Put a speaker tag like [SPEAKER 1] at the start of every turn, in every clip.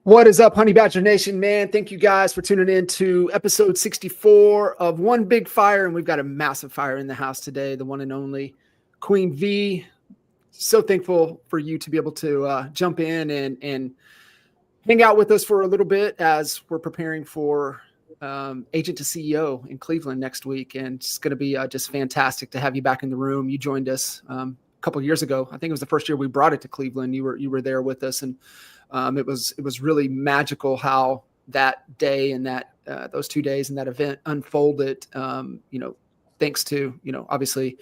[SPEAKER 1] What is up, Honey Badger Nation, man? Thank you guys for tuning in to episode 64 of One Big Fire. And we've got a massive fire in the house today, the one and only Queen V. So thankful for you to be able to jump in and hang out with us for a little bit as we're preparing for Agent to CEO in Cleveland next week. And it's going to be just fantastic to have you back in the room. You joined us a couple of years ago. I think it was the first year we brought it to Cleveland. You were there with us, and it was really magical how that day and that those 2 days and that event unfolded. Thanks to obviously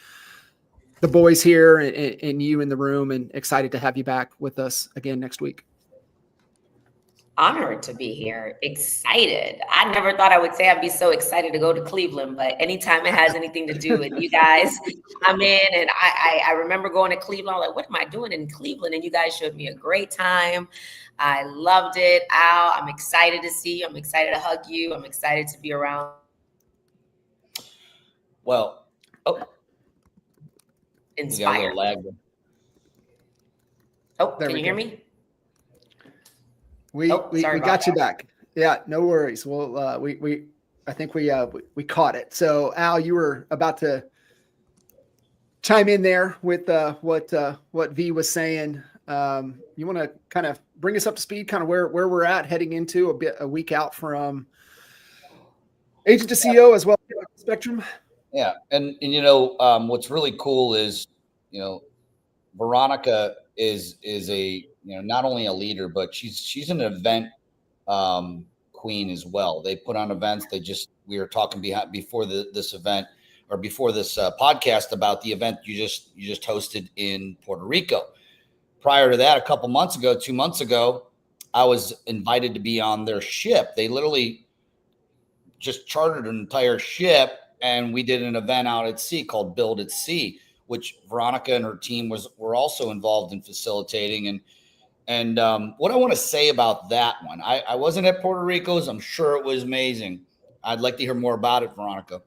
[SPEAKER 1] the boys here and you in the room, and excited to have you back with us again next week.
[SPEAKER 2] Honored to be here. Excited. I never thought I would say I'd be so excited to go to Cleveland, but anytime it has anything to do with you guys, I'm in. And I remember going to Cleveland. I'm like, what am I doing in Cleveland? And you guys showed me a great time. I loved it. Al, I'm excited to see you. I'm excited to hug you. I'm excited to be around.
[SPEAKER 3] Well,
[SPEAKER 2] inspired. Can you hear me?
[SPEAKER 1] We got you back. Yeah, no worries. Well, I think we caught it. So Al, you were about to chime in there with what V was saying. You want to kind of bring us up to speed, kind of where we're at heading into a week out from Agent to CEO as well as Spectrum.
[SPEAKER 3] Yeah, and what's really cool is Veronica is a not only a leader, but she's an event queen as well. They put on events. We were talking before this event or before this podcast about the event you just hosted in Puerto Rico. Prior to that, 2 months ago, I was invited to be on their ship. They literally just chartered an entire ship, and we did an event out at sea called Build at Sea, which Veronica and her team were also involved in facilitating. And what I want to say about that one, I wasn't at Puerto Rico's. I'm sure it was amazing. I'd like to hear more about it, Veronica.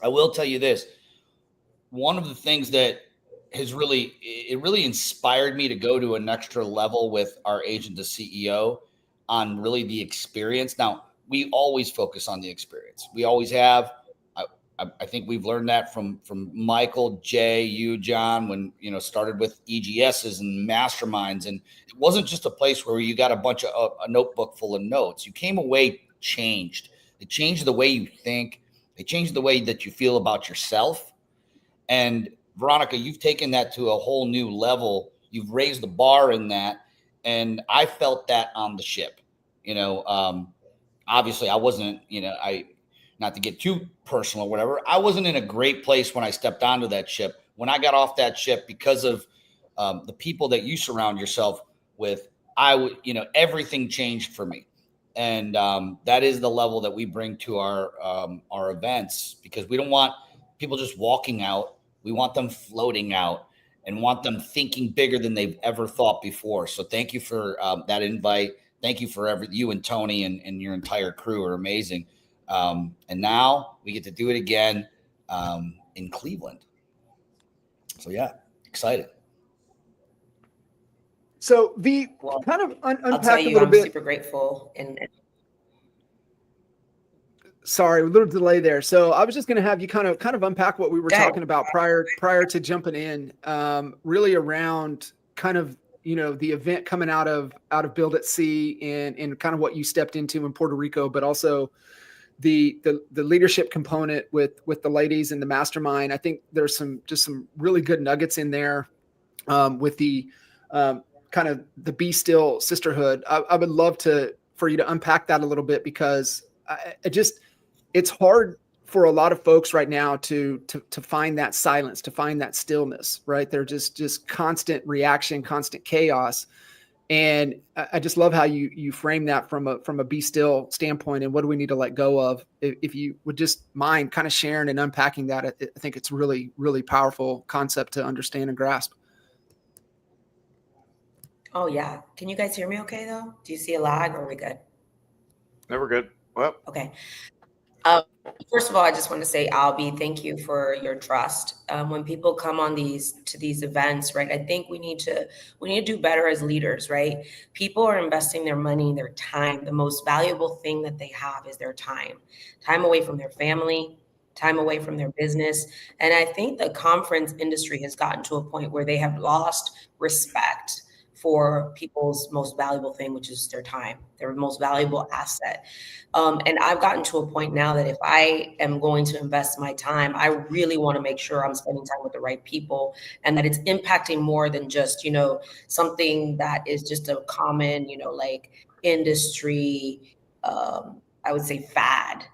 [SPEAKER 3] I will tell you this. One of the things that has really inspired me to go to an extra level with our Agent to CEO on really the experience. Now, we always focus on the experience. We always have. I think we've learned that from Michael, Jay, you, John, when started with EGSs and masterminds, and it wasn't just a place where you got a notebook full of notes. You came away changed. It changed the way you think. It changed the way that you feel about yourself. And Veronica, you've taken that to a whole new level. You've raised the bar in that, and I felt that on the ship. Obviously, I wasn't. Not to get too personal or whatever, I wasn't in a great place when I stepped onto that ship. When I got off that ship, because of the people that you surround yourself with, everything changed for me. And that is the level that we bring to our events, because we don't want people just walking out. We want them floating out and want them thinking bigger than they've ever thought before. So thank you for that invite. Thank you for you and Tony and your entire crew are amazing. And now we get to do it again in Cleveland. So yeah, excited.
[SPEAKER 1] So V, kind of unpack a little bit.
[SPEAKER 2] I'm super grateful. And
[SPEAKER 1] sorry, a little delay there. So I was just going to have you kind of unpack what we were talking about prior to jumping in, really around kind of the event coming out of Build at Sea and kind of what you stepped into in Puerto Rico, but also the leadership component with the ladies and the mastermind. I think there's some really good nuggets in there with the kind of the Be Still sisterhood. I would love for you to unpack that a little bit, because it's hard for a lot of folks right now to find that silence, to find that stillness, right? They're just constant reaction, constant chaos. And I just love how you frame that from a Be Still standpoint, and what do we need to let go of? If you would just mind kind of sharing and unpacking that, I think it's really, really powerful concept to understand and grasp.
[SPEAKER 2] Oh yeah. Can you guys hear me okay though? Do you see a lag, or are we good?
[SPEAKER 4] No, we're good. Well,
[SPEAKER 2] okay. First of all, I just want to say, Albie, thank you for your trust. When people come on these events, right? I think we need to do better as leaders, right? People are investing their money, their time. The most valuable thing that they have is their time away from their family, time away from their business. And I think the conference industry has gotten to a point where they have lost respect for people's most valuable thing, which is their time, their most valuable asset. And I've gotten to a point now that if I am going to invest my time, I really want to make sure I'm spending time with the right people and that it's impacting more than just, something that is just a common, like industry, I would say fad.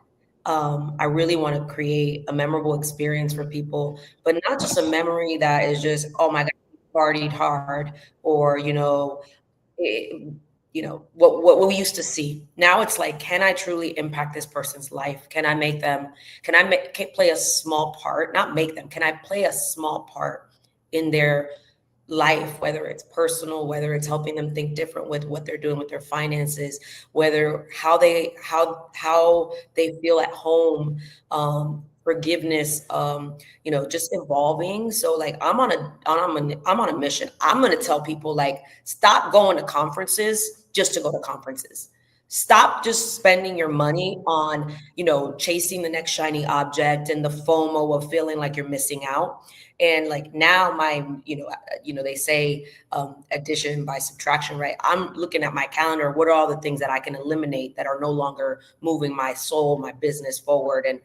[SPEAKER 2] I really want to create a memorable experience for people, but not just a memory that is just, oh my God, partied hard, or, it, what we used to see. Now it's like, can I truly impact this person's life? Can I make them, can play a small part, not make them, can I play a small part in their life, whether it's personal, whether it's helping them think different with what they're doing with their finances, whether how they feel at home, forgiveness, just evolving. So like I'm on a mission. I'm going to tell people, like, stop going to conferences just to go to conferences. Stop just spending your money on, chasing the next shiny object and the FOMO of feeling like you're missing out. And like now they say addition by subtraction, right? I'm looking at my calendar. What are all the things that I can eliminate that are no longer moving my soul, my business forward? And,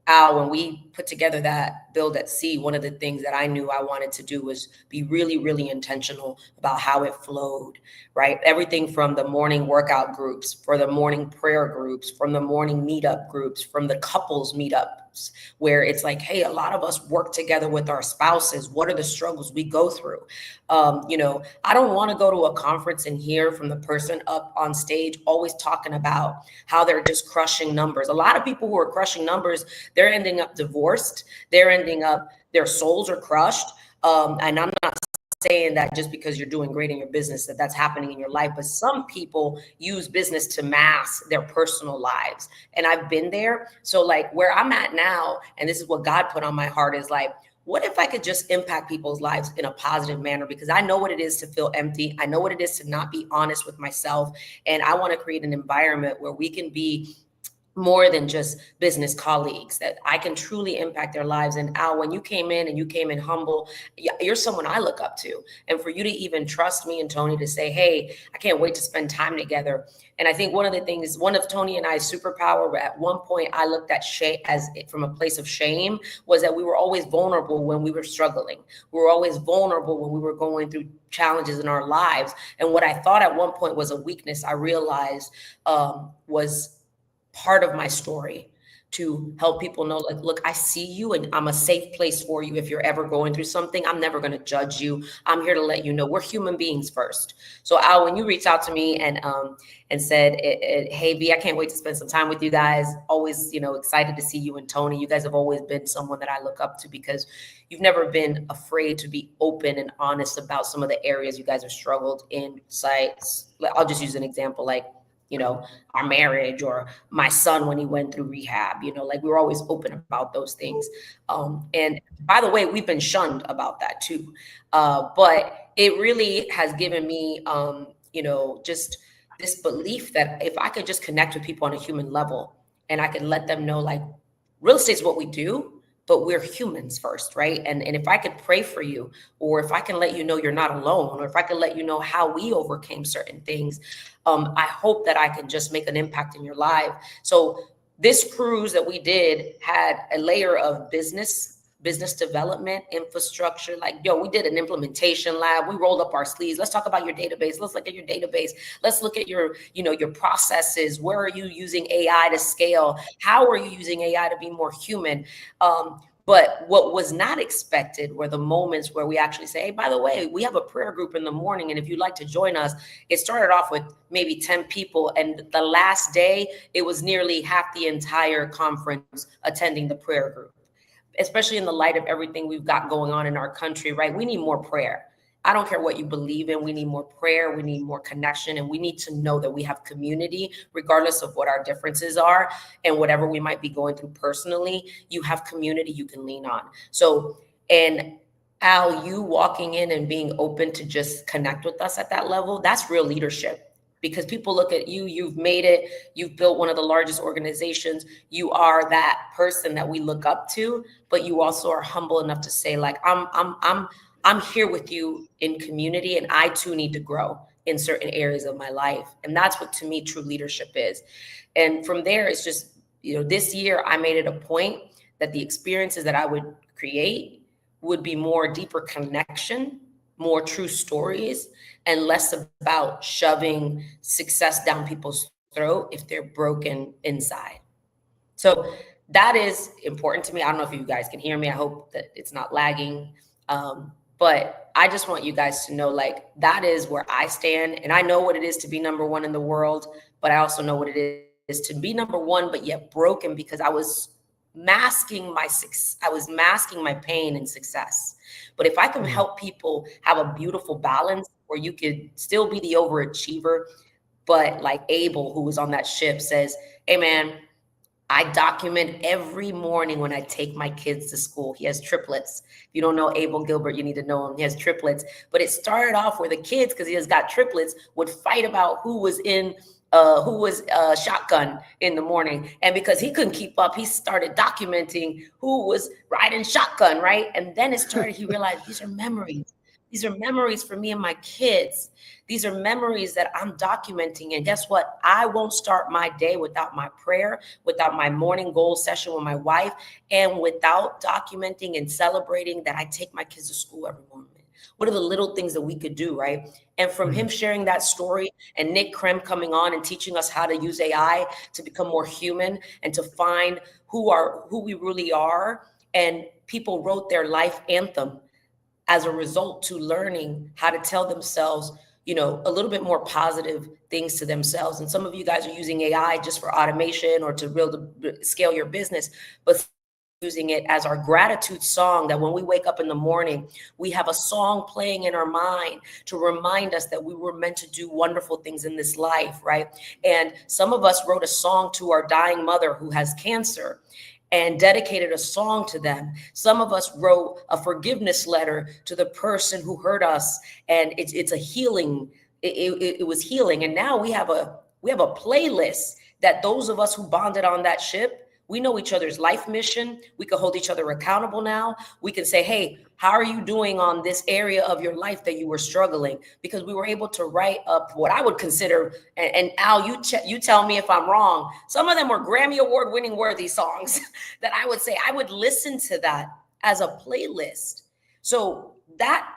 [SPEAKER 2] Al, when we put together that Build at Sea, one of the things that I knew I wanted to do was be really, really intentional about how it flowed, right? Everything from the morning workout groups, for the morning prayer groups, from the morning meetup groups, from the couples meetups, where it's like, hey, a lot of us work together with our spouses. What are the struggles we go through? I don't want to go to a conference and hear from the person up on stage always talking about how they're just crushing numbers. A lot of people who are crushing numbers, they're ending up divorced. Their souls are crushed. And I'm not saying that just because you're doing great in your business that's happening in your life, but some people use business to mask their personal lives. And I've been there. So like where I'm at now, and this is what God put on my heart, is like, what if I could just impact people's lives in a positive manner? Because I know what it is to feel empty. I know what it is to not be honest with myself. And I want to create an environment where we can be more than just business colleagues, that I can truly impact their lives. And Al, when you came in humble, you're someone I look up to. And for you to even trust me and Tony to say, hey, I can't wait to spend time together. And I think one of Tony and I's superpower, at one point I looked at shame from a place of shame, was that we were always vulnerable when we were struggling. We were always vulnerable when we were going through challenges in our lives. And what I thought at one point was a weakness, I realized was part of my story, to help people know, like, look, I see you and I'm a safe place for you. If you're ever going through something, I'm never going to judge you. I'm here to let you know we're human beings first. So Al, when you reached out to me and said, hey, V, I can't wait to spend some time with you guys. Always, excited to see you and Tony. You guys have always been someone that I look up to, because you've never been afraid to be open and honest about some of the areas you guys have struggled in. Sites. I'll just use an example, like, our marriage, or my son when he went through rehab, like we were always open about those things. And by the way, we've been shunned about that too. But it really has given me, just this belief that if I could just connect with people on a human level, and I could let them know, like, real estate is what we do, but we're humans first, right? And if I could pray for you, or if I can let you know you're not alone, or if I can let you know how we overcame certain things, I hope that I can just make an impact in your life. So this cruise that we did had a layer of business development, infrastructure. Like, we did an implementation lab. We rolled up our sleeves. Let's talk about your database. Let's look at your database. Let's look at your processes. Where are you using AI to scale? How are you using AI to be more human? But what was not expected were the moments where we actually say, hey, by the way, we have a prayer group in the morning, and if you'd like to join us. It started off with maybe 10 people. And the last day, it was nearly half the entire conference attending the prayer group, especially in the light of everything we've got going on in our country, right? We need more prayer. I don't care what you believe in. We need more prayer. We need more connection. And we need to know that we have community, regardless of what our differences are and whatever we might be going through personally. You have community you can lean on. So, and Al, you walking in and being open to just connect with us at that level, that's real leadership. Because people look at you, you've made it, you've built one of the largest organizations, you are that person that we look up to, but you also are humble enough to say, like, I'm here with you in community, and I too need to grow in certain areas of my life. And that's what, to me, true leadership is. And from there, it's just, this year I made it a point that the experiences that I would create would be more deeper connection, more true stories, and less about shoving success down people's throat if they're broken inside. So that is important to me. I don't know if you guys can hear me. I hope that it's not lagging. But I just want you guys to know, like, that is where I stand. And I know what it is to be number one in the world, but I also know what it is to be number one, but yet broken, because I was masking my success. I was masking my pain and success. But if I can help people have a beautiful balance where you could still be the overachiever, but like Abel, who was on that ship, says, hey man, I document every morning when I take my kids to school. He has triplets. If you don't know Abel Gilbert, you need to know him. He has triplets. But it started off where the kids, because he has got triplets, would fight about who was shotgun in the morning. And because he couldn't keep up, he started documenting who was riding shotgun, right? And then it started, he realized these are memories. These are memories for me and my kids. These are memories that I'm documenting. And guess what? I won't start my day without my prayer, without my morning goal session with my wife, and without documenting and celebrating that I take my kids to school every morning. What are the little things that we could do, right? And from him sharing that story, and Nick Krem coming on and teaching us how to use AI to become more human and to find who we really are. And people wrote their life anthem as a result to learning how to tell themselves, a little bit more positive things to themselves. And some of you guys are using AI just for automation or to really scale your business, but using it as our gratitude song, that when we wake up in the morning, we have a song playing in our mind to remind us that we were meant to do wonderful things in this life, right? And some of us wrote a song to our dying mother who has cancer and dedicated a song to them. Some of us wrote a forgiveness letter to the person who hurt us, and it's a healing. It was healing. And now we have a playlist that those of us who bonded on that ship, we know each other's life mission. We can hold each other accountable now. We can say, hey, how are you doing on this area of your life that you were struggling? Because we were able to write up what I would consider, and Al, you tell me if I'm wrong, some of them were Grammy Award winning worthy songs that I would say I would listen to that as a playlist. So that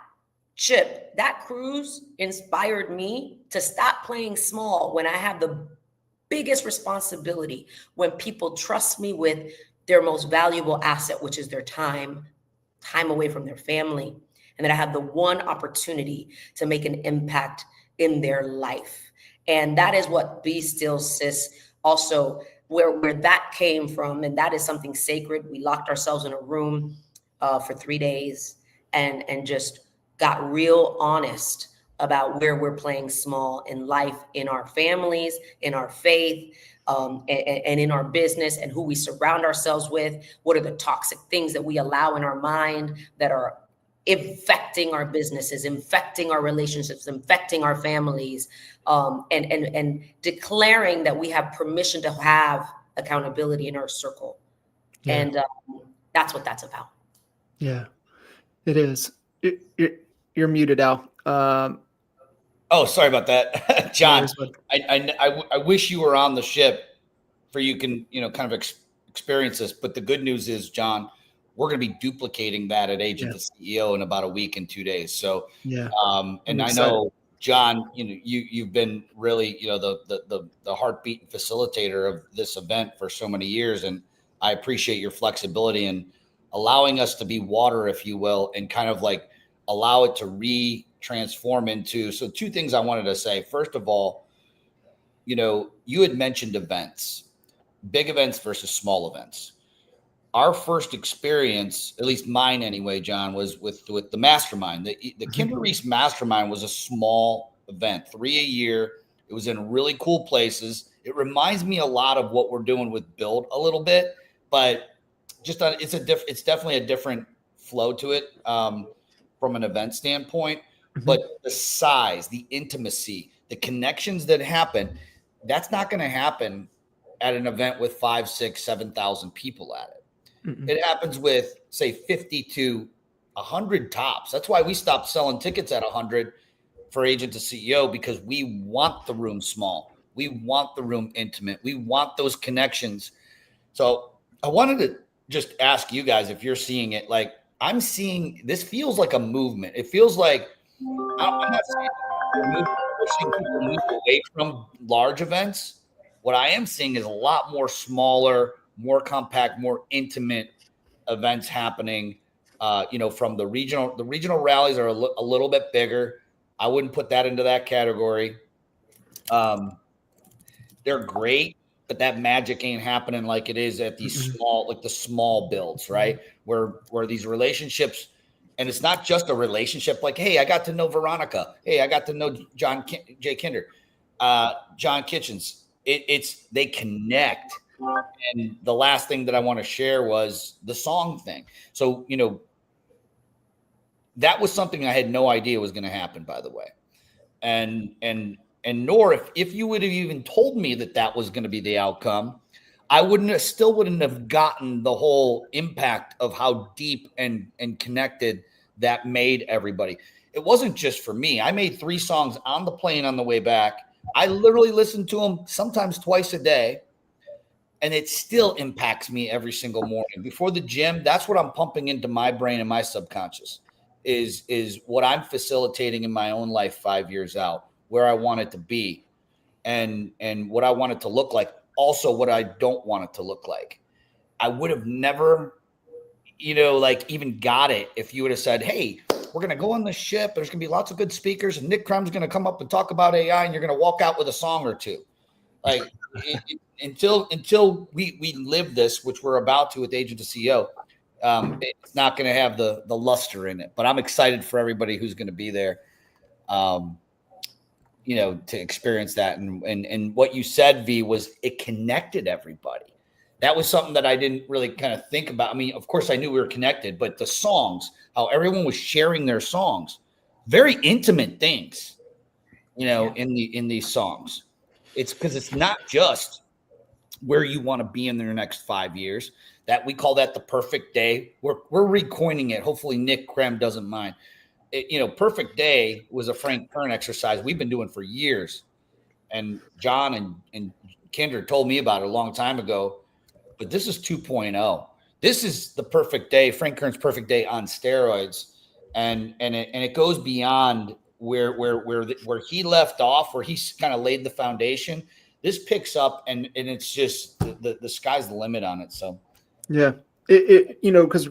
[SPEAKER 2] ship, that cruise inspired me to stop playing small when I have the biggest responsibility, when people trust me with their most valuable asset, which is their time away from their family, and that I have the one opportunity to make an impact in their life. And that is what Be Still Sis also, where that came from. And that is something sacred. We locked ourselves in a room for 3 days and just got real honest about where we're playing small in life, in our families, in our faith, and in our business, and who we surround ourselves with. What are the toxic things that we allow in our mind that are infecting our businesses, infecting our relationships, infecting our families, and declaring that we have permission to have accountability in our circle. Yeah. And that's what that's about.
[SPEAKER 1] Yeah, it is. You're muted, Al.
[SPEAKER 3] Oh, sorry about that, John. I wish you were on the ship for you can kind of experience this. But the good news is, John, we're going to be duplicating that at Agent to CEO in about a week and 2 days. So and I know, John, you've been really the heartbeat and facilitator of this event for so many years, and I appreciate your flexibility and allowing us to be water, if you will, and kind of like allow it to transform into. So 2 things I wanted to say. First of all, you had mentioned events, big events versus small events. our first experience, at least mine anyway, John, was with the mastermind. The Kinder Reese mastermind was a small event, 3 a year. It was in really cool places. It reminds me a lot of what we're doing with Build a little bit, but just it's definitely a different flow to it from an event standpoint. But the size, the intimacy, the connections that happen, that's not going to happen at an event with 5, 6, 7,000 people at it. It happens with, say, 50 to 100 tops. That's why we stopped selling tickets at 100 for agent to CEO, because we want the room small. We want the room intimate. We want those connections. So I wanted to just ask you guys if you're seeing it. Like, I'm seeing, this feels like a movement. It feels like, I'm not saying pushing people move away from large events. What I am seeing is a lot more smaller, more compact, more intimate events happening. From the regional rallies are a little bit bigger. I wouldn't put that into that category. They're great, but that magic ain't happening like it is at these small builds, right? Where these relationships, and it's not just a relationship like, hey, I got to know Veronica. Hey, I got to know John J. Kinder, John Kitchens. It's they connect. And the last thing that I want to share was the song thing. So, that was something I had no idea was going to happen, by the way. And nor if you would have even told me that was going to be the outcome, I wouldn't have gotten the whole impact of how deep and connected that made everybody. It wasn't just for me. I made 3 songs on the plane on the way back. I literally listened to them sometimes twice a day. And it still impacts me every single morning. Before the gym, that's what I'm pumping into my brain and my subconscious is what I'm facilitating in my own life 5 years out, where I want it to be and what I want it to look like. Also, what I don't want it to look like. I would have never, even got it if you would have said, hey, we're going to go on the ship. There's going to be lots of good speakers, and Nick Krem's going to come up and talk about AI, and you're going to walk out with a song or two. Like, until we live this, which we're about to with Agent to CEO, it's not going to have the luster in it. But I'm excited for everybody who's going to be there, to experience that. And what you said, V, was it connected everybody. That was something that I didn't really kind of think about. I mean, of course, I knew we were connected, but the songs, how everyone was sharing their songs, very intimate things, in these songs. It's because it's not just where you want to be in the next 5 years. That we call that the perfect day. We're recoining it. Hopefully Nick Krem doesn't mind. Perfect day was a Frank Kern exercise we've been doing for years. And John and Kinder told me about it a long time ago. But this is 2.0. This is the perfect day, Frank Kern's perfect day on steroids. And it goes beyond where he left off, where he's kind of laid the foundation. This picks up and it's just the sky's the limit on it. So
[SPEAKER 1] yeah, because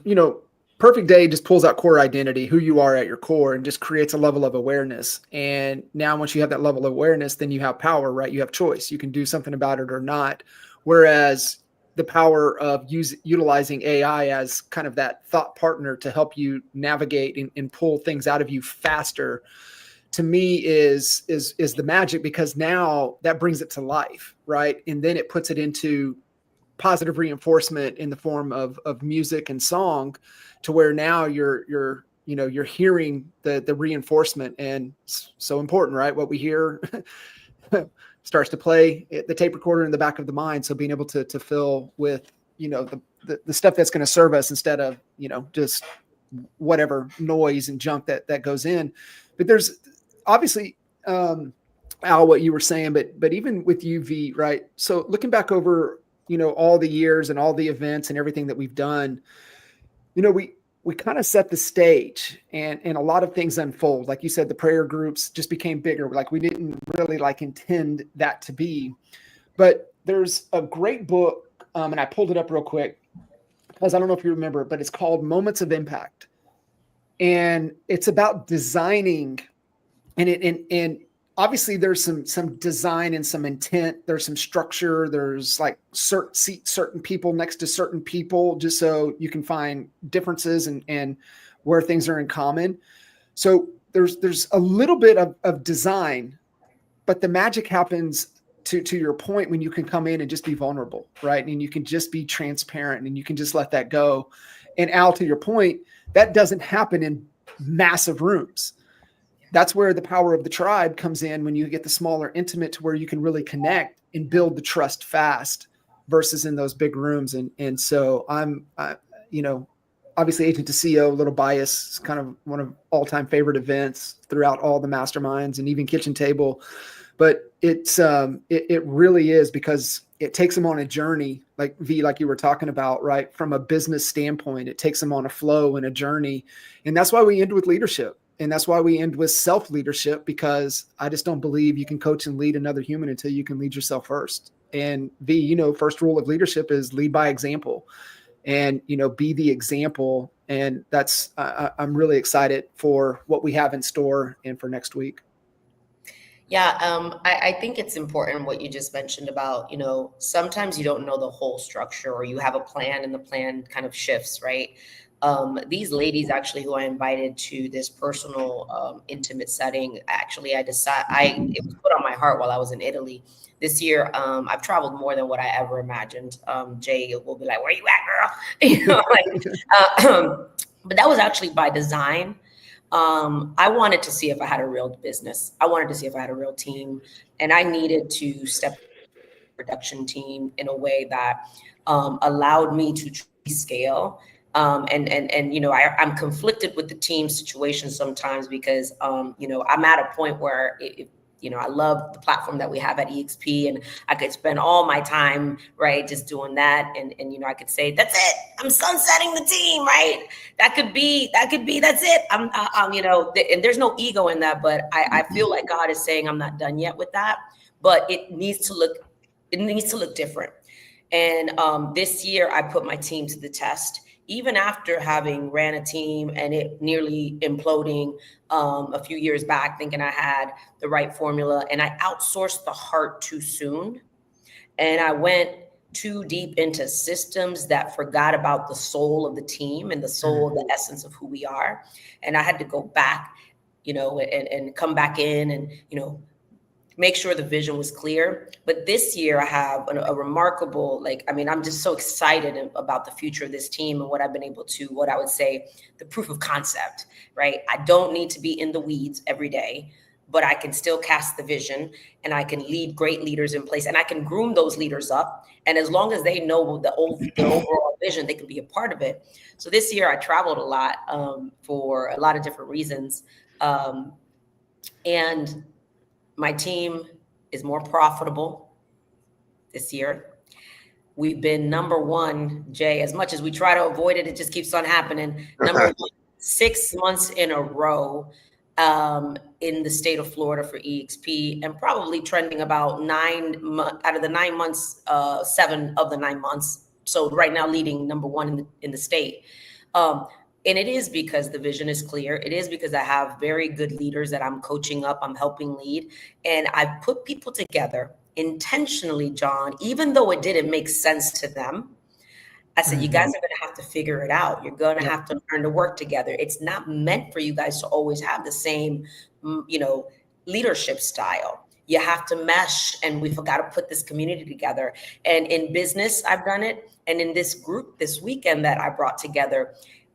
[SPEAKER 1] perfect day just pulls out core identity, who you are at your core, and just creates a level of awareness. And now once you have that level of awareness, then you have power, right? You have choice. You can do something about it or not. Whereas the power of utilizing AI as kind of that thought partner to help you navigate and pull things out of you faster, to me is the magic, because now that brings it to life, right? And then it puts it into positive reinforcement in the form of music and song, to where now you're hearing the reinforcement. And so important, right? What we hear starts to play the tape recorder in the back of the mind. So being able to fill with, the stuff that's going to serve us instead of, just whatever noise and junk that goes in. But there's obviously, Al, what you were saying, but even with UV, right? So looking back over, all the years and all the events and everything that we've done, we kind of set the stage, and a lot of things unfold. Like you said, the prayer groups just became bigger. Like we didn't really intend that to be, but there's a great book. And I pulled it up real quick because I don't know if you remember, but it's called Moments of Impact. And it's about designing, and obviously there's some design and some intent. There's some structure. There's like certain people next to certain people, just so you can find differences and where things are in common. So there's a little bit of design, but the magic happens to your point when you can come in and just be vulnerable, right? And you can just be transparent and you can just let that go. And Al, to your point, that doesn't happen in massive rooms. That's where the power of the tribe comes in, when you get the smaller intimate to where you can really connect and build the trust fast versus in those big rooms. And so I'm, obviously Agent to CEO, a little bias, is kind of one of all-time favorite events throughout all the masterminds and even Kitchen Table. But it really is, because it takes them on a journey, like you were talking about, right? From a business standpoint, it takes them on a flow and a journey. And that's why we end with leadership. And that's why we end with self-leadership, because I just don't believe you can coach and lead another human until you can lead yourself first. And first rule of leadership is lead by example, and, be the example. And that's, I'm really excited for what we have in store and for next week.
[SPEAKER 2] Yeah, I think it's important what you just mentioned about, sometimes you don't know the whole structure, or you have a plan and the plan kind of shifts, right? These ladies actually who I invited to this personal, intimate setting, actually, it was put on my heart while I was in Italy this year. I've traveled more than what I ever imagined. Jay will be like, "Where you at, girl?" But that was actually by design. I wanted to see if I had a real business. I wanted to see if I had a real team, and I needed to step production team in a way that allowed me to scale. I'm conflicted with the team situation sometimes, because I'm at a point where I love the platform that we have at EXP, and I could spend all my time, right, just doing that. And I could say, that's it, I'm sunsetting the team, right? That could be, that's it. And there's no ego in that, but I feel like God is saying I'm not done yet with that, but it needs to look different. And this year I put my team to the test, even after having ran a team and it nearly imploding a few years back, thinking I had the right formula, and I outsourced the heart too soon. And I went too deep into systems that forgot about the soul of the team and the soul, the essence of who we are. And I had to go back, and come back in and, make sure the vision was clear. But this year I have a remarkable, I'm just so excited about the future of this team and what I've been able to, what I would say, the proof of concept, right? I don't need to be in the weeds every day, but I can still cast the vision, and I can lead great leaders in place, and I can groom those leaders up. And as long as they know the overall vision, they can be a part of it. So this year I traveled a lot for a lot of different reasons. And my team is more profitable this year. We've been number one, Jay, as much as we try to avoid it, it just keeps on happening. Number one, 6 months in a row in the state of Florida for EXP, and probably trending about 9 out of the 9 months, 7 of the 9 months. So right now leading number one in the state. And it is because the vision is clear. It is because I have very good leaders that I'm coaching up, I'm helping lead. And I've put people together intentionally, John, even though it didn't make sense to them. I said, you guys are going to have to figure it out. You're going to have to learn to work together. It's not meant for you guys to always have the same, leadership style. You have to mesh, and we've got to put this community together. And in business, I've done it. And in this group this weekend that I brought together,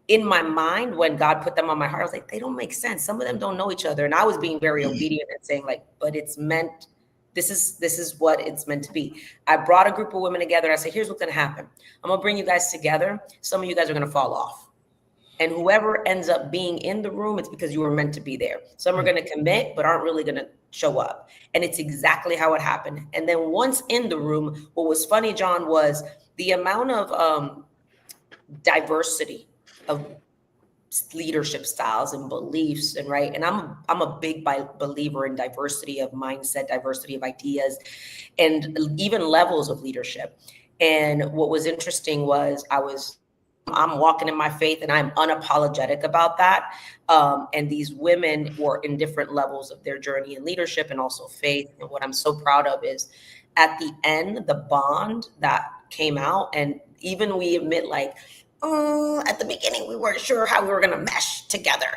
[SPEAKER 2] in my mind, when God put them on my heart, I was like, they don't make sense. Some of them don't know each other. And I was being very obedient and saying, but it's meant, this is what it's meant to be. I brought a group of women together. I said, here's what's going to happen. I'm going to bring you guys together. Some of you guys are going to fall off. And whoever ends up being in the room, it's because you were meant to be there. Some are going to commit, but aren't really going to show up. And it's exactly how it happened. And then once in the room, what was funny, John, was the amount of diversity of leadership styles and beliefs, and right. And I'm a big believer in diversity of mindset, diversity of ideas, and even levels of leadership. And what was interesting was I was I'm walking in my faith and I'm unapologetic about that. And these women were in different levels of their journey in leadership and also faith. And what I'm so proud of is at the end, the bond that came out. And even we admit like, at the beginning, we weren't sure how we were going to mesh together.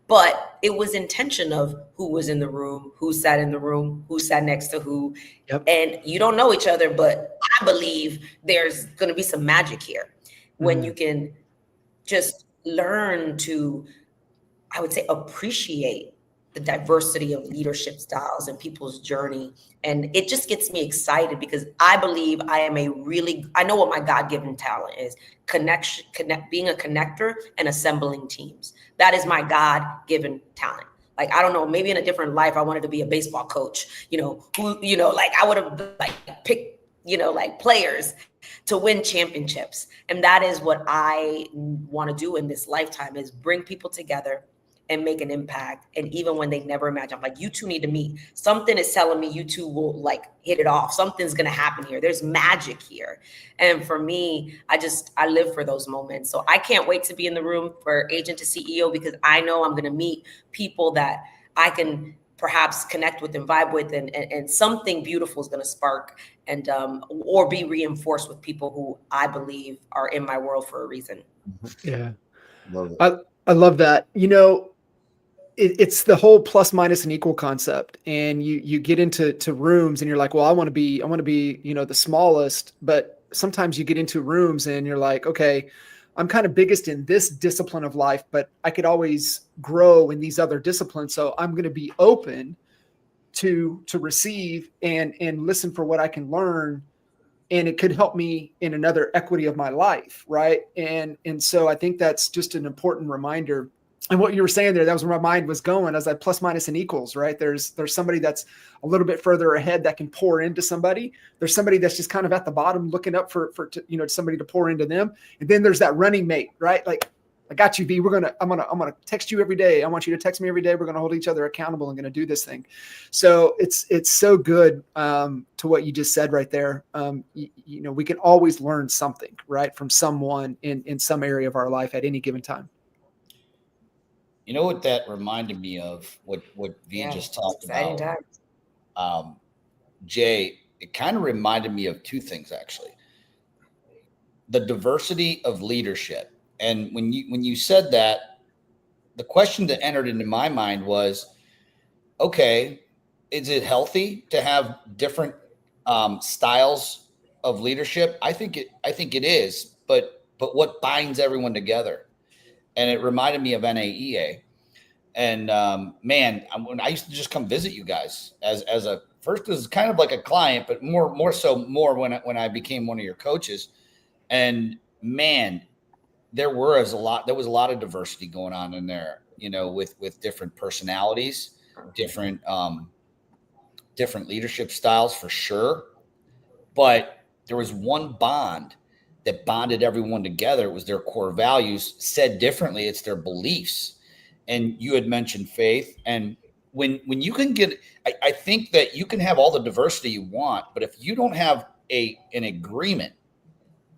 [SPEAKER 2] But it was intention of who was in the room, who sat in the room, who sat next to who. Yep. And you don't know each other, but I believe there's going to be some magic here when you can just learn to, I would say, appreciate the diversity of leadership styles and people's journey. And it just gets me excited because I believe I know what my God-given talent is: being a connector and assembling teams. That is my God-given talent. Like, I don't know, maybe in a different life, I wanted to be a baseball coach, like I would have picked, players to win championships. And that is what I want to do in this lifetime, is bring people together and make an impact. And even when they never imagine, I'm like, you two need to meet. Something is telling me you two will hit it off. Something's going to happen here. There's magic here. And for me, I live for those moments. So I can't wait to be in the room for Agent to CEO, because I know I'm going to meet people that I can perhaps connect with and vibe with, and something beautiful is going to spark and or be reinforced with people who I believe are in my world for a reason.
[SPEAKER 1] Yeah. Love it. I love that. It's the whole plus, minus, and equal concept. And you get into rooms and you're like, well, I want to be, the smallest, but sometimes you get into rooms and you're like, okay, I'm kind of biggest in this discipline of life, but I could always grow in these other disciplines. So I'm going to be open to receive and listen for what I can learn. And it could help me in another equity of my life. Right. And so I think that's just an important reminder. And what you were saying there, that was where my mind was going. I was like, plus, minus, and equals, right? There's somebody that's a little bit further ahead that can pour into somebody. There's somebody that's just kind of at the bottom looking up for somebody to pour into them. And then there's that running mate, right? Like, I got you, V. I'm gonna text you every day. I want you to text me every day. We're gonna hold each other accountable and gonna do this thing. So it's so good to what you just said right there. We can always learn something, right, from someone in some area of our life at any given time.
[SPEAKER 3] You know what that reminded me of? What V just talked about, Jay. It kind of reminded me of two things, actually. The diversity of leadership, and when you said that, the question that entered into my mind was, okay, is it healthy to have different styles of leadership? I think it is, but what binds everyone together? And it reminded me of NAEA. And man, when I used to just come visit you guys as kind of like a client, but more when I became one of your coaches. And man, there was a lot of diversity going on in there, with different personalities, different leadership styles for sure. But there was one bond that bonded everyone together. It was their core values. Said differently, it's their beliefs. And you had mentioned faith. And when you can I think that you can have all the diversity you want, but if you don't have an agreement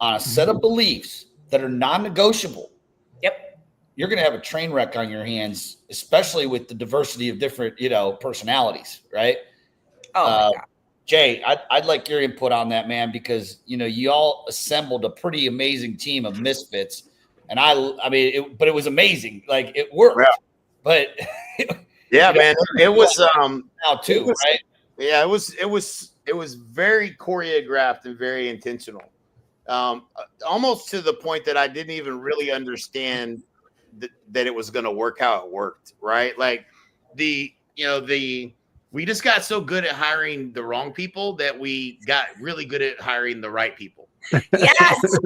[SPEAKER 3] on a set of beliefs that are non-negotiable, you're going to have a train wreck on your hands, especially with the diversity of different, personalities, right?
[SPEAKER 2] Oh, my God.
[SPEAKER 3] Jay, I'd like your input on that, man, because, you all assembled a pretty amazing team of misfits. And but it was amazing. Like, it worked, but
[SPEAKER 4] yeah, man, it was,
[SPEAKER 3] now too, right?
[SPEAKER 4] Yeah, it was very choreographed and very intentional. Almost to the point that I didn't even really understand that it was going to work how it worked. Right. Like we just got so good at hiring the wrong people that we got really good at hiring the right people.
[SPEAKER 2] Yes.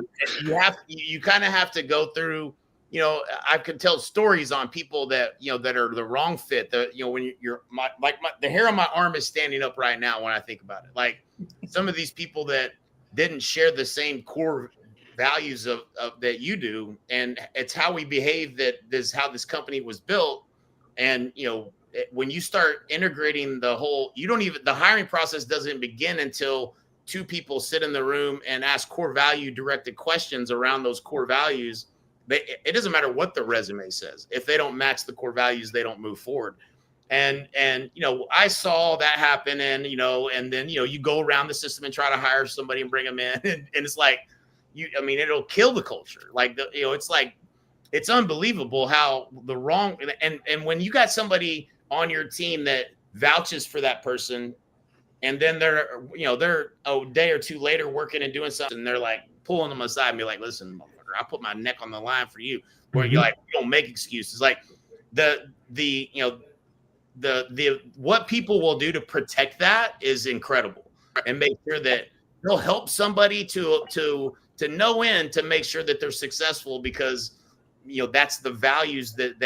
[SPEAKER 4] You kind of have to go through, I could tell stories on people that, that are the wrong fit. When the hair on my arm is standing up right now when I think about it. Like some of these people that didn't share the same core values of that you do, and it's how we behave, how this company was built. And when you start integrating the hiring process doesn't begin until two people sit in the room and ask core value directed questions around those core values it doesn't matter what the resume says. If they don't match the core values, they don't move forward. And I saw that happen, and then you go around the system and try to hire somebody and bring them in, and it's like it'll kill the culture. Like it's like, it's unbelievable how the wrong, and when you got somebody on your team that vouches for that person, and then they're a day or two later working and doing something, and they're like pulling them aside and be like, listen, motherfucker, I put my neck on the line for you. Where you're like, you don't make excuses. Like the what people will do to protect that is incredible, and make sure that they'll help somebody to no end to make sure that they're successful, because that's the values that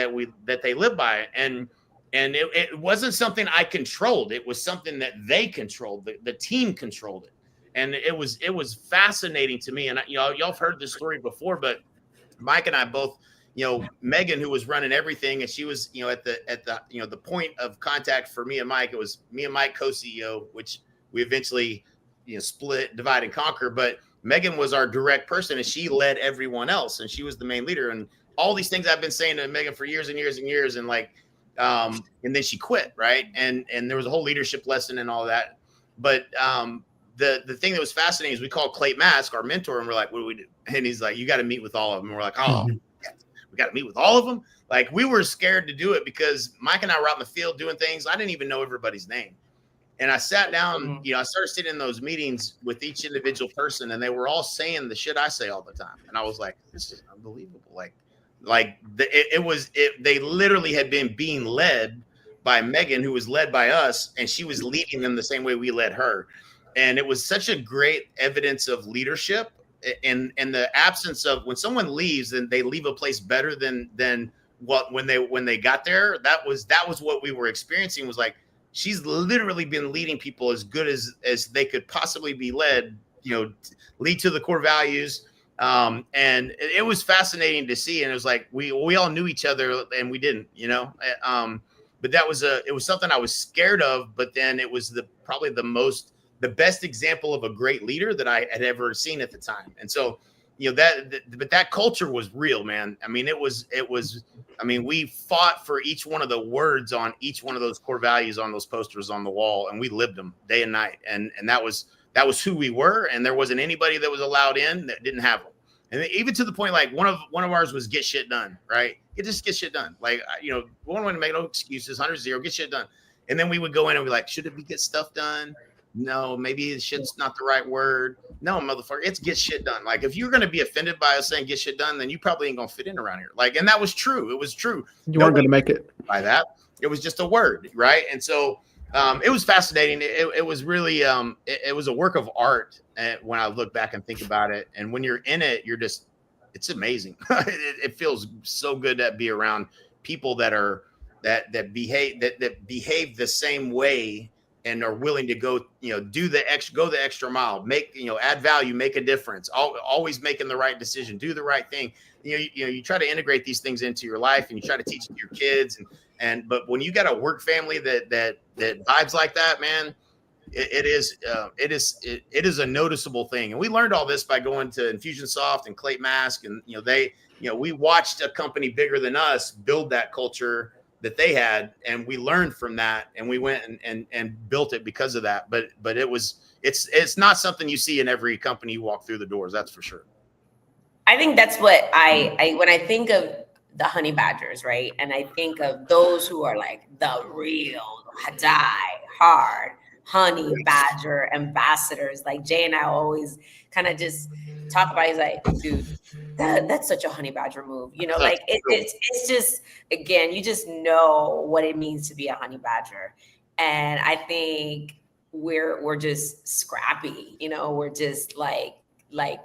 [SPEAKER 4] they live by. And it wasn't something I controlled. It was something that they controlled. The team controlled it. And it was fascinating to me. And y'all have heard this story before, but Mike and I both, Megan, who was running everything, and she was, at the point of contact for me and Mike, it was me and Mike co-CEO, which we eventually, split, divide and conquer. But Megan was our direct person, and she led everyone else, and she was the main leader. And all these things I've been saying to Megan for years and years and years. And and then she quit. Right. And there was a whole leadership lesson and all that. But, the thing that was fascinating is we called Clay Mask, our mentor, and we're like, what do we do? And he's like, you got to meet with all of them. And we're like, oh, we got to meet with all of them. Like, we were scared to do it because Mike and I were out in the field doing things. I didn't even know everybody's name. And I sat down, I started sitting in those meetings with each individual person, and they were all saying the shit I say all the time. And I was like, this is unbelievable. They literally had been being led by Megan, who was led by us, and she was leading them the same way we led her. And it was such a great evidence of leadership, and the absence of, when someone leaves, then they leave a place better than what when they got there. That was what we were experiencing. Was like, she's literally been leading people as good as they could possibly be led, lead to the core values. And it was fascinating to see. And it was like, we all knew each other, and we didn't, but it was something I was scared of, but then it was probably the best example of a great leader that I had ever seen at the time. And so, but that culture was real, man. I mean, we fought for each one of the words on each one of those core values on those posters on the wall, and we lived them day and night. And that was who we were. And there wasn't anybody that was allowed in that didn't have them. And even to the point, like one of ours was get shit done, right? Just get shit done. Like, we don't want to make no excuses, 100-0, get shit done. And then we would go in and be like, should it be get stuff done? No, maybe shit's not the right word. No, motherfucker, it's get shit done. Like, if you're going to be offended by us saying get shit done, then you probably ain't going to fit in around here. Like, and that was true. It was true.
[SPEAKER 1] You weren't going to make it
[SPEAKER 4] by that. It was just a word. Right. And so it was fascinating. It was really, it was a work of art when I look back and think about it. And when you're in it, it's amazing. It feels so good to be around people that behave the same way, and are willing to go, go the extra mile, make, add value, make a difference, always making the right decision, do the right thing. You try to integrate these things into your life, and you try to teach it to your kids. But when you got a work family that vibes like that, man, it is a noticeable thing. And we learned all this by going to Infusionsoft and Clay Mask. And, we watched a company bigger than us build that culture that they had, and we learned from that, and we went and built it because of that. But it's not something you see in every company you walk through the doors. That's for sure.
[SPEAKER 2] I think that's what I when I think of the honey badgers, right? And I think of those who are like the real die hard honey badger ambassadors. Like Jay and I always kind of just talk about, he's like, dude, that's such a honey badger move. Like it's just, again, you just know what it means to be a honey badger. And I think we're just scrappy, we're just like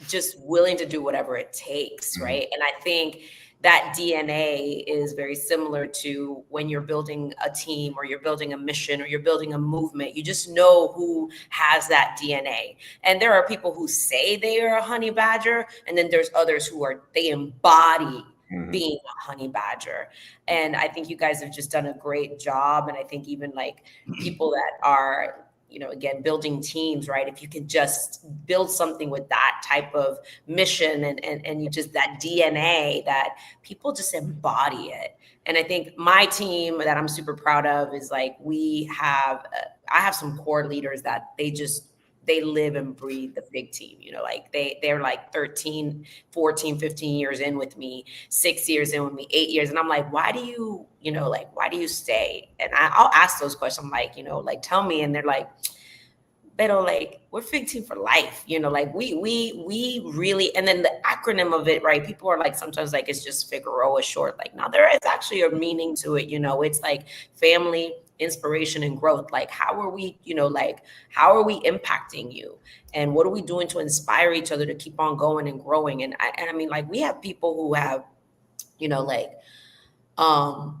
[SPEAKER 2] just willing to do whatever it takes. Right. And I think that DNA is very similar to when you're building a team, or you're building a mission, or you're building a movement. You just know who has that DNA. And there are people who say they are a honey badger, and then there's others who they embody being a honey badger. And I think you guys have just done a great job. And I think even like people that are, again, building teams, right? If you can just build something with that type of mission and you just that DNA that people just embody it. And I think my team that I'm super proud of is like, I have some core leaders that they live and breathe the big team, like they're like 13, 14, 15 years in with me, 6 years in with me, 8 years. And I'm like, why do you stay? And I'll ask those questions. I'm like, like, tell me. And they're like, pero like, we're Fig Team for life, like we really, and then the acronym of it, right? People are like, sometimes like, it's just Figueroa short. Like, no, there is actually a meaning to it. It's like family, inspiration, and growth. Like, how are we, how are we impacting you? And what are we doing to inspire each other to keep on going and growing? And I mean, like, we have people who have,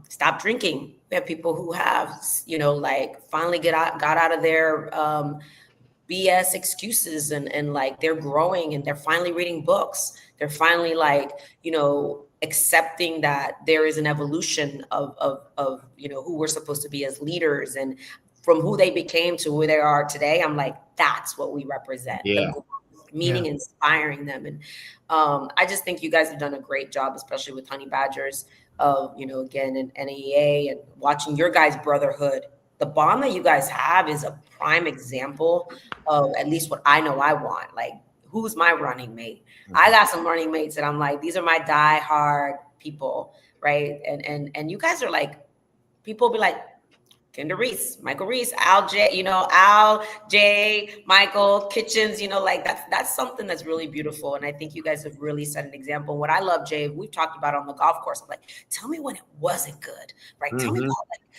[SPEAKER 2] stop drinking. We have people who have, like, finally got out of their, BS excuses and like they're growing and they're finally reading books. They're finally like, accepting that there is an evolution of who we're supposed to be as leaders and from who they became to who they are today. I'm like, that's what we represent.
[SPEAKER 4] Yeah.
[SPEAKER 2] Meaning inspiring them. And I just think you guys have done a great job, especially with Honey Badgers of, again, in NAEA and watching your guys' brotherhood. The bond that you guys have is a prime example of at least what I know I want. Like, who's my running mate? I got some running mates that I'm like, these are my die-hard people, right? And you guys are like, people be like, Kendra Reese, Michael Reese, Al J, Michael Kitchens, like that's something that's really beautiful. And I think you guys have really set an example. What I love, Jay, we've talked about on the golf course. I'm like, tell me when it wasn't good, right? Tell me about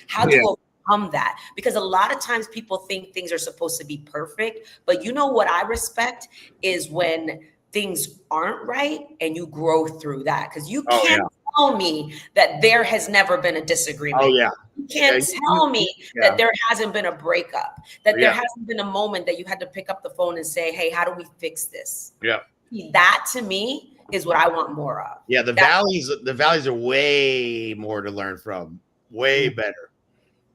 [SPEAKER 2] how to overcome that. Because a lot of times people think things are supposed to be perfect. But what I respect is when things aren't right and you grow through that. Because you can't tell me that there has never been a disagreement.
[SPEAKER 4] Oh, yeah.
[SPEAKER 2] You can't tell me that there hasn't been a breakup, that there hasn't been a moment that you had to pick up the phone and say, hey, how do we fix this?
[SPEAKER 4] Yeah.
[SPEAKER 2] That to me is what I want more of.
[SPEAKER 4] Yeah. The valleys are way more to learn from. Way better.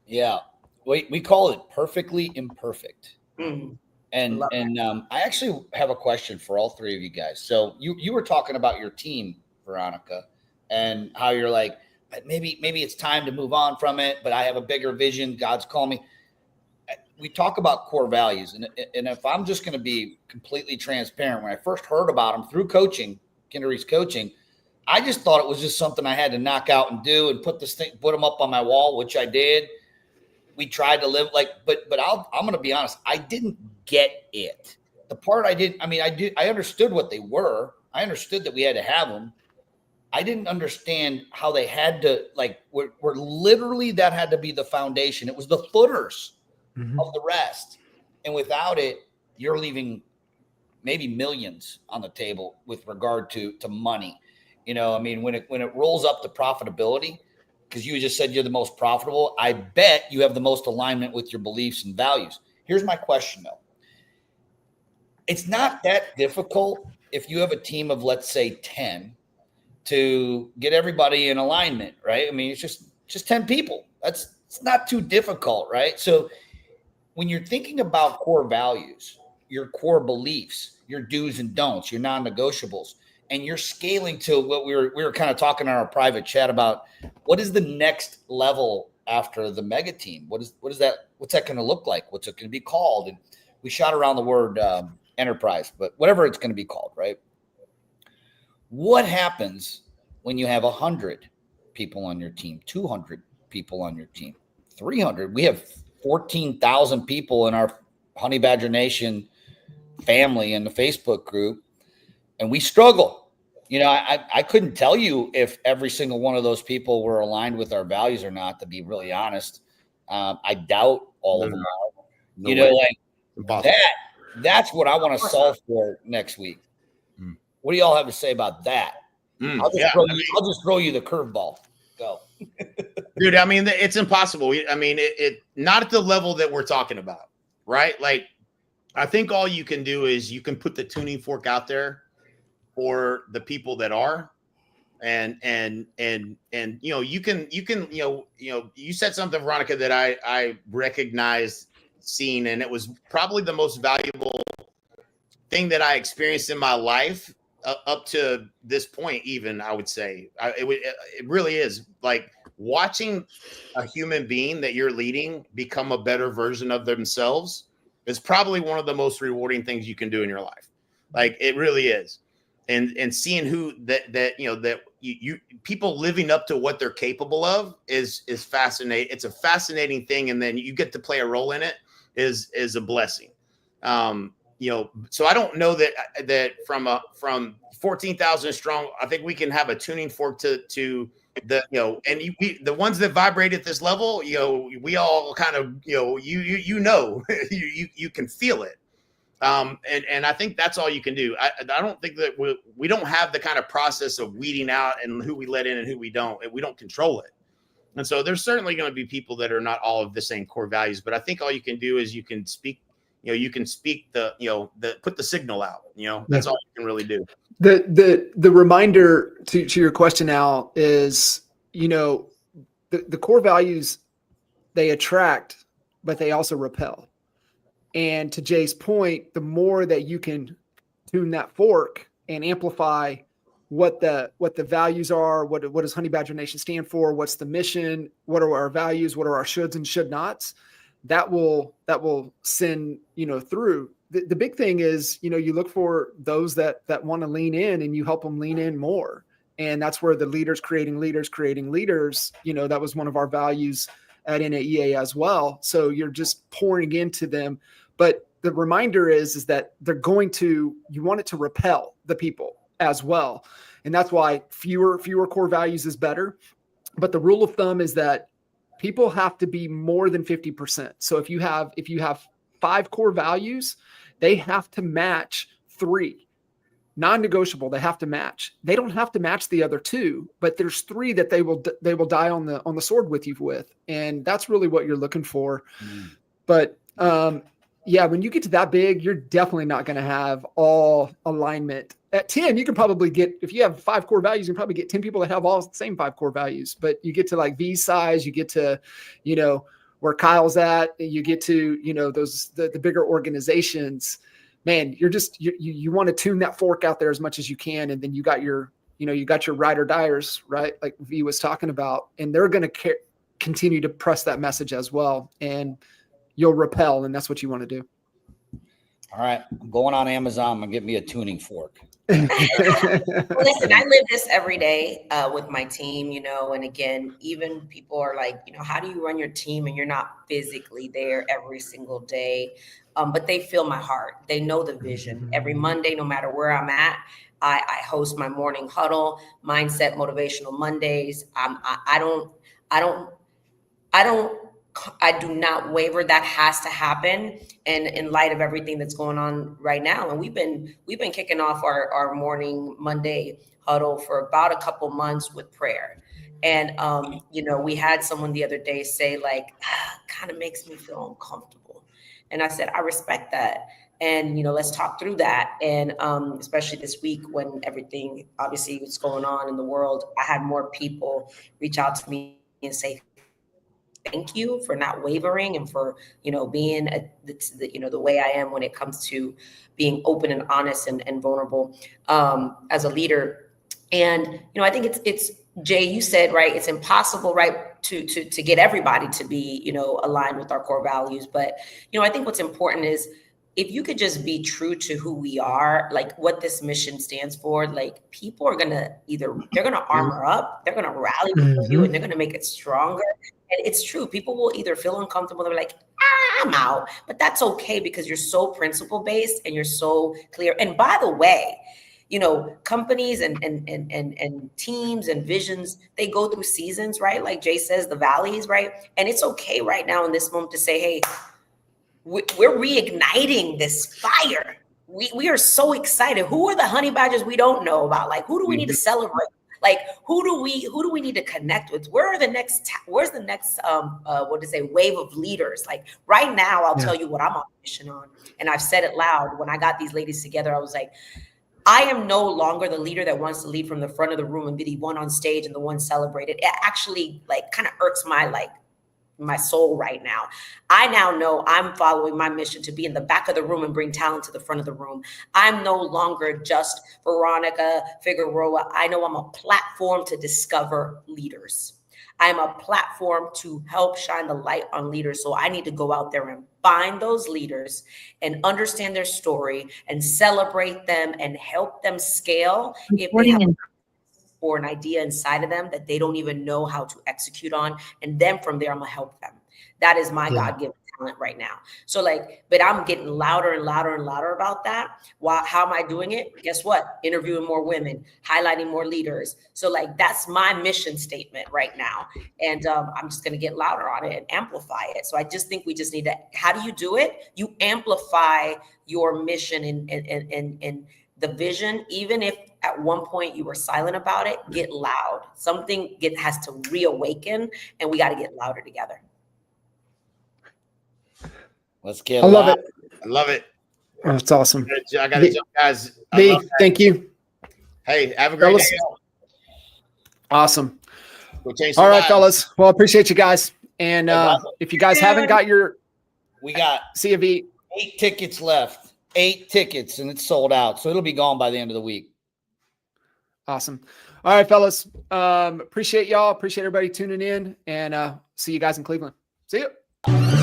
[SPEAKER 3] Yeah. We call it perfectly imperfect.
[SPEAKER 2] Mm.
[SPEAKER 3] And I actually have a question for all three of you guys. So you were talking about your team, Veronica, and how you're like, maybe it's time to move on from it, but I have a bigger vision. God's calling me. We talk about core values. And if I'm just going to be completely transparent, when I first heard about them through coaching, Kendra Reese coaching, I just thought it was just something I had to knock out and do and put them up on my wall, which I did. We tried to live like, but I'm going to be honest. I didn't get it. The part I understood what they were. I understood that we had to have them. I didn't understand how they had to, like, we're literally, that had to be the foundation. It was the footers of the rest. And without it, you're leaving maybe millions on the table with regard to money. When it rolls up to profitability, because you just said you're the most profitable, I bet you have the most alignment with your beliefs and values. Here's my question, though. It's not that difficult if you have a team of, let's say, 10 to get everybody in alignment, right? I mean, it's just 10 people. It's not too difficult, right? So when you're thinking about core values, your core beliefs, your do's and don'ts, your non-negotiables, and you're scaling to what we were kind of talking in our private chat about, what is the next level after the mega team? What's that going to look like? What's it going to be called? And we shot around the word enterprise, but whatever it's going to be called, right? What happens when you have 100 people on your team, 200 people on your team, 300? We have 14,000 people in our Honey Badger Nation family in the Facebook group, and we struggle. I couldn't tell you if every single one of those people were aligned with our values or not, to be really honest. I doubt all of them are. That's what I want to solve for next week. What do y'all have to say about that? I'll just throw you the curveball. Go.
[SPEAKER 4] Dude, I mean, it's impossible. I mean, it not at the level that we're talking about, right? Like, I think all you can do is you can put the tuning fork out there for the people that are, and you can you said something, Veronica, that I recognized seen, and it was probably the most valuable thing that I experienced in my life up to this point. Even I would say it really is like watching a human being that you're leading become a better version of themselves is probably one of the most rewarding things you can do in your life. Like it really is. And seeing who that you people living up to what they're capable of is fascinating. It's a fascinating thing. And then you get to play a role in it is a blessing. So I don't know that from 14,000 strong, I think we can have a tuning fork to the, the ones that vibrate at this level, we all kind of, you can feel it. And I think that's all you can do. I don't think that we don't have the kind of process of weeding out and who we let in and who we don't, and we don't control it. And so there's certainly going to be people that are not all of the same core values, but I think all you can do is you can speak, you can speak put the signal out, that's all you can really do.
[SPEAKER 1] The reminder to your question, Al, is, the core values, they attract, but they also repel. And to Jay's point, the more that you can tune that fork and amplify what the values are, what does Honey Badger Nation stand for, what's the mission, what are our values, what are our shoulds and should nots, that will send through. The big thing is, you look for those that want to lean in, and you help them lean in more. And that's where the leaders creating leaders, that was one of our values at NAEA as well. So you're just pouring into them. But the reminder is that you want it to repel the people as well. And that's why fewer core values is better. But the rule of thumb is that people have to be more than 50%. So if you have 5 core values, they have to match 3. Non-negotiable, they have to match. They don't have to match the other 2, but there's 3 that they will die on the sword with you with. And that's really what you're looking for. But when you get to that big, you're definitely not going to have all alignment. At 10, you can probably get, if you have 5 core values, you can probably get 10 people that have all the same 5 core values. But you get to like V size, you get to, where Kyle's at, you get to, the bigger organizations, man, you want to tune that fork out there as much as you can. And then you got your ride or diers, right? Like V was talking about, and they're going to continue to press that message as well. And you'll repel, and that's what you want to do.
[SPEAKER 3] All right. I'm going on Amazon. I'm going to get me a tuning fork.
[SPEAKER 2] Listen, I live this every day with my team, and again, even people are like, how do you run your team and you're not physically there every single day? But they feel my heart. They know the vision. Every Monday, no matter where I'm at, I host my morning huddle, mindset, motivational Mondays. I do not waver. That has to happen. And in light of everything that's going on right now, and we've been kicking off our morning Monday huddle for about a couple months with prayer. And, we had someone the other day say like, kind of makes me feel uncomfortable. And I said, I respect that. And, let's talk through that. And especially this week when everything obviously was going on in the world, I had more people reach out to me and say, thank you for not wavering and for, being the way I am when it comes to being open and honest and vulnerable as a leader. And, I think it's Jay, you said, right, it's impossible, right, to get everybody to be, aligned with our core values. But, I think what's important is if you could just be true to who we are, like what this mission stands for, like people are going to they're going to armor up, they're going to rally with you, and they're going to make it stronger. And it's true. People will either feel uncomfortable. They're like, I'm out, but that's okay because you're so principle based and you're so clear. And by the way, companies and teams and visions, they go through seasons, right? Like Jay says, the valleys, right? And it's okay right now in this moment to say, hey, we're reigniting this fire. We are so excited. Who are the honey badgers we don't know about? Like, who do we need to celebrate? Like, who do we need to connect with? Where's the next wave of leaders? Like right now, I'll tell you what I'm on a mission on. And I've said it loud. When I got these ladies together, I was like, I am no longer the leader that wants to lead from the front of the room and be the one on stage and the one celebrated. It actually like kind of irks my my soul right now. I now know I'm following my mission to be in the back of the room and bring talent to the front of the room. I'm no longer just Veronica Figueroa. I know I'm a platform to discover leaders. I'm a platform to help shine the light on leaders. So I need to go out there and find those leaders and understand their story and celebrate them and help them scale if they have or an idea inside of them that they don't even know how to execute on. And then from there, I'm gonna help them. That is my God-given talent right now. So like, but I'm getting louder and louder and louder about that. How am I doing it? Guess what? Interviewing more women, highlighting more leaders. So like, that's my mission statement right now. And I'm just gonna get louder on it and amplify it. So I just think we just need to, how do you do it? You amplify your mission and the vision, even if at one point you were silent about it, get loud. Something has to reawaken, and we got to get louder together.
[SPEAKER 3] Let's get
[SPEAKER 1] I love
[SPEAKER 3] loud.
[SPEAKER 1] it.
[SPEAKER 4] I love it.
[SPEAKER 1] Oh, it's awesome.
[SPEAKER 4] I got to jump, guys.
[SPEAKER 1] Thank you.
[SPEAKER 4] Hey, have a great day.
[SPEAKER 1] Awesome.
[SPEAKER 4] Go change some
[SPEAKER 1] All right,
[SPEAKER 4] lives.
[SPEAKER 1] fellas. Well, I appreciate you guys. And if you guys haven't got your
[SPEAKER 3] we got
[SPEAKER 1] C of E
[SPEAKER 3] 8 tickets left. 8 tickets, and it's sold out. So it'll be gone by the end of the week.
[SPEAKER 1] Awesome. All right, fellas. Appreciate y'all. Appreciate everybody tuning in, and see you guys in Cleveland. See you.